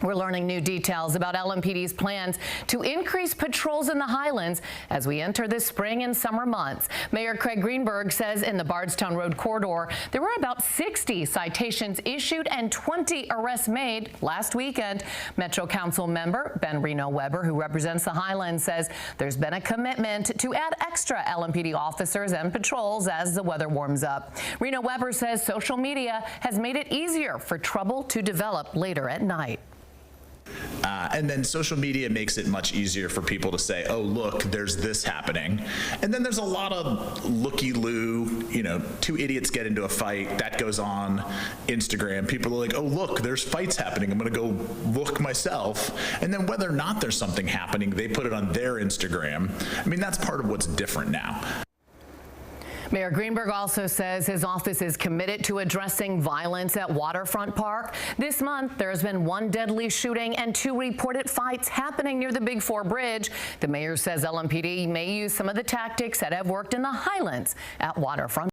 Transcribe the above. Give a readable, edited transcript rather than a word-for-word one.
We're learning new details about LMPD's plans to increase patrols in the Highlands as we enter the spring and summer months. Mayor Craig Greenberg says in the Bardstown Road corridor, there were about 60 citations issued and 20 arrests made last weekend. Metro Council member Ben Reno-Weber, who represents the Highlands, says there's been a commitment to add extra LMPD officers and patrols as the weather warms up. Reno-Weber says social media has made it easier for trouble to develop later at night. And then social media makes it much easier for people to say, oh, look, there's this happening. And then there's a lot of looky-loo, two idiots get into a fight, that goes on Instagram. People are like, oh, look, there's fights happening. I'm going to go look myself. And then whether or not there's something happening, they put it on their Instagram. I mean, that's part of what's different now. Mayor Greenberg also says his office is committed to addressing violence at Waterfront Park. This month, there has been one deadly shooting and 2 reported fights happening near the Big 4 Bridge. The mayor says LMPD may use some of the tactics that have worked in the Highlands at Waterfront.